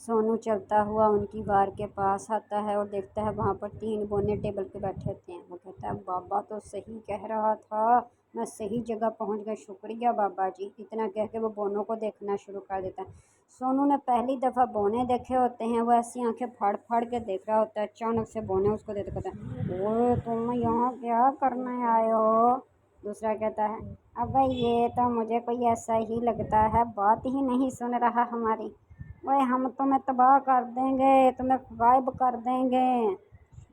सोनू चलता हुआ उनकी बार के पास आता है और देखता है वहाँ पर 3 बोने टेबल पे बैठे होते हैं। वो कहता है बाबा तो सही कह रहा था, मैं सही जगह पहुँच गया, शुक्रिया बाबा जी। इतना कह के वो बोनों को देखना शुरू कर देता है। सोनू ने पहली दफ़ा बोने देखे होते हैं, वो ऐसी आंखें फाड़ फाड़ के देख रहा होता है। अचानक से बोने उसको देते कहता है ओए तुम यहाँ क्या करने आए हो। दूसरा कहता है अबे ये तो मुझे कोई ऐसा ही लगता है, बात ही नहीं सुन रहा हमारी। ओए हम तुम्हें तबाह कर देंगे, तुम्हें गायब कर देंगे।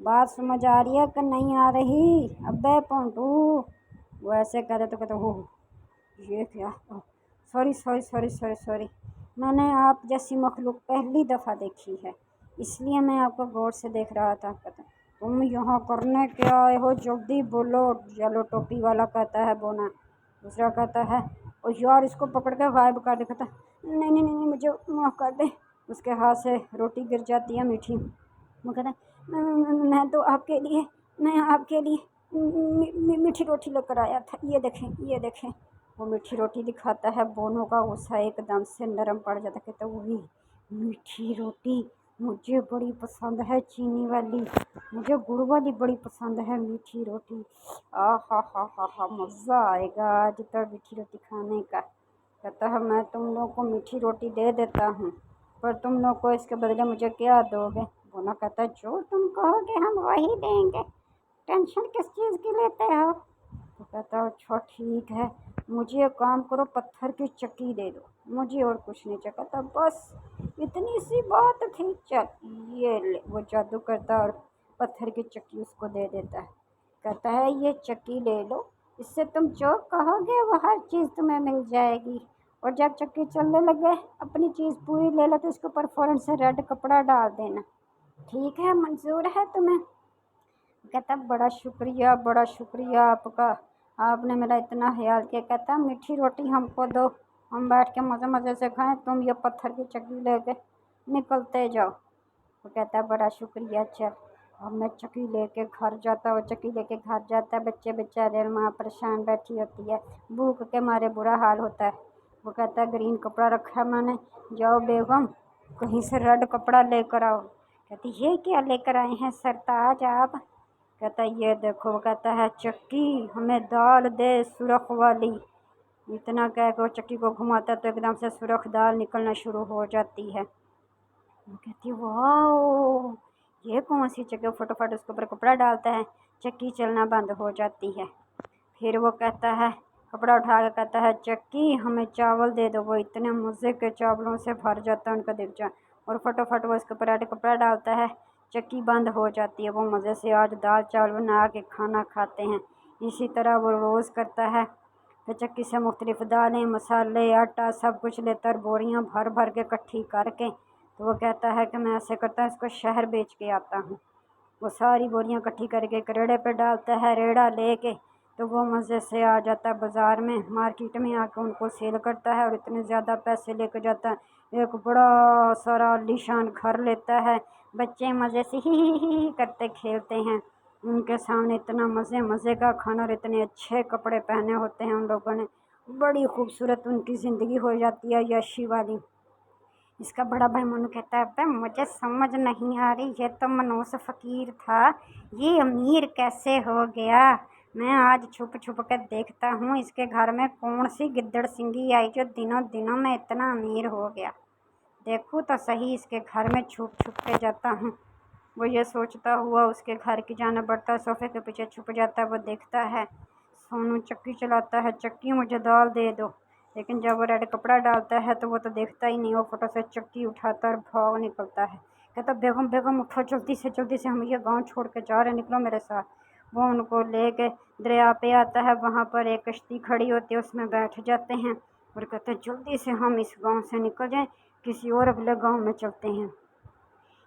बात समझ आ रही है कि नहीं आ रही? अबे पोंटू। वो ऐसे कहते तो कहते हो ये क्या, sorry sorry sorry sorry sorry, मैंने आप जैसी मखलूक पहली दफ़ा देखी है, इसलिए मैं आपको गौर से देख रहा था। कहता तुम यहाँ करने क्या आए हो, जल्दी बोलो। येलो टोपी वाला कहता है बोना। दूसरा कहता है और यार इसको पकड़ के गायब कर दे। कहता नहीं नहीं नहीं मुझे माफ़ कर दे। उसके हाथ से रोटी गिर जाती है मीठी। वो कहता मैं तो आपके लिए, मैं आपके लिए मीठी रोटी लेकर आया था, ये देखें ये देखें। वो मीठी रोटी दिखाता है। बोनों का गुस्सा एकदम से नरम पड़ जाता है। कहता वही मीठी रोटी मुझे बड़ी पसंद है, चीनी वाली, मुझे गुड़ वाली बड़ी पसंद है मीठी रोटी। आ हा मज़ा आएगा आज तो मीठी रोटी खाने का। कहता है मैं तुम लोग को मीठी रोटी दे देता हूँ, पर तुम लोग को इसके बदले मुझे क्या दोगे? बोना कहता है जो तुम कहोगे हम वही देंगे, टेंशन किस चीज़ की लेते हो? तो कहता है अच्छा ठीक है, मुझे एक काम करो, पत्थर की चक्की दे दो, मुझे और कुछ नहीं चाहिए। कहता बस इतनी सी बात थी, चल ये ले। वो जादू करता और पत्थर की चक्की उसको दे देता है। कहता है ये चक्की ले लो, इससे तुम जो कहोगे वो हर चीज़ तुम्हें मिल जाएगी। और जब चक्की चलने लगे अपनी चीज़ पूरी ले लो तो इसके ऊपर फ़ौरन से रेड कपड़ा डाल देना, ठीक है? मंजूर है तुम्हें? कहता बड़ा शुक्रिया आपका, आपने मेरा इतना ख्याल किया। कहता मीठी रोटी हमको दो, हम बैठ के मज़े मज़े से खाएं, तुम ये पत्थर की चक्की लेके निकलते जाओ। वो कहता है बड़ा शुक्रिया, चल। अब मैं चक्की लेके घर जाता, वो चक्की लेके घर जाता है। बच्चे बेचारे माँ परेशान बैठी होती है, भूख के मारे बुरा हाल होता है। वो कहता है ग्रीन कपड़ा रखा है मैंने, जाओ बेगम कहीं से रेड कपड़ा लेकर आओ। कहती ये क्या लेकर आए हैं सरताज आप? कहता है ये देखो। वो कहता है चक्की हमें दाल दे सुरख वाली। इतना कह के वो चक्की को घुमाता तो एकदम से सुरख दाल निकलना शुरू हो जाती है। वो कहती है वाह ये कौन सी चक्की? फटाफट उसके ऊपर कपड़ा डालता है, चक्की चलना बंद हो जाती है। फिर वो कहता है कपड़ा उठा के कहता है चक्की हमें चावल दे दो। वो इतने मज़े के चावलों से भर जाता है उनका दिल, और फटाफट वो उसके ऊपर कपड़ा डालता है, चक्की बंद हो जाती है। वो मज़े से आज दाल चावल बना के खाना खाते हैं। इसी तरह वो रोज़ करता है। तो चक्की से मुख्तलिफ़ दालें मसाले आटा सब कुछ लेता और बोरियां भर भर के इकट्ठी करके, तो वो कहता है कि मैं ऐसे करता हूँ इसको शहर बेच के आता हूँ। वो सारी बोरियां इकट्ठी करके एक रेड़े पे डालता है, रेड़ा लेके तो वो मज़े से आ जाता है बाज़ार में, मार्केट में आके उनको सेल करता है और इतने ज़्यादा पैसे लेकर जाता है। एक बड़ा सारा आलीशान घर लेता है। बच्चे मज़े से ही करते खेलते हैं। उनके सामने इतना मज़े मज़े का खाना और इतने अच्छे कपड़े पहने होते हैं उन लोगों ने, बड़ी खूबसूरत उनकी ज़िंदगी हो जाती है यशी वाली। इसका बड़ा भाई मनु कहता है अबे मुझे समझ नहीं आ रही, ये तो मनोस फ़कीर था, ये अमीर कैसे हो गया? मैं आज छुप छुप कर देखता हूँ इसके घर में कौन सी गिद्दड़ सिंगी आई जो दिनों दिनों में इतना अमीर हो गया। देखूँ तो सही इसके घर में छुप छुप के जाता हूँ। वो ये सोचता हुआ उसके घर की जाना बढ़ता, सोफे के पीछे छुप जाता है। वो देखता है सोनू चक्की चलाता है, चक्की मुझे दाल दे दो। लेकिन जब वो रेड कपड़ा डालता है तो वो तो देखता ही नहीं, वो फटो से चक्की उठाता और भाग निकलता है। कहता बेगम बेगम उठो जल्दी से हम ये गांव छोड़ के जा रहे, निकलो मेरे साथ। वो उनको ले के दरिया पे आता है, वहाँ पर एक कश्ती खड़ी होती है, उसमें बैठ जाते हैं और कहते हैं जल्दी से हम इस गाँव से निकल जाएँ, किसी और अगले गाँव में चलते हैं।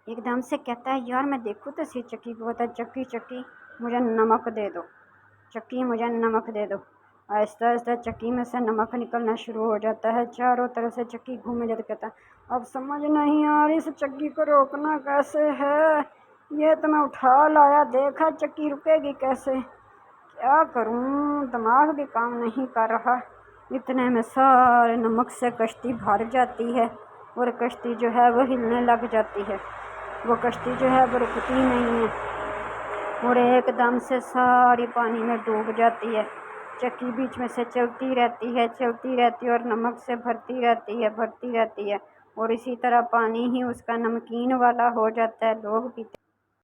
एकदम से कहता है यार मैं देखूँ तो सी चक्की को। कहता है चक्की चक्की मुझे नमक दे दो, चक्की मुझे नमक दे दो। आहिस्ता आहिस्ता चक्की में से नमक निकलना शुरू हो जाता है, चारों तरफ से चक्की घूमने जाती। कहता अब समझ नहीं आ रही इस चक्की को रोकना कैसे है, ये तो मैं उठा लाया, देखा चक्की रुकेगी कैसे, क्या करूं, दिमाग भी काम नहीं कर रहा। इतने में सारे नमक से कश्ती भर जाती है اور کشتی جو ہے وہ ہلنے لگ جاتی ہے، وہ کشتی جو ہے وہ رکتی نہیں ہے اور ایک دم سے ساری پانی میں ڈوب جاتی ہے۔ چکی بیچ میں سے چلتی رہتی ہے اور نمک سے بھرتی رہتی ہے اور اسی طرح پانی ہی اس کا نمکین والا ہو جاتا ہے، لوگ پیتے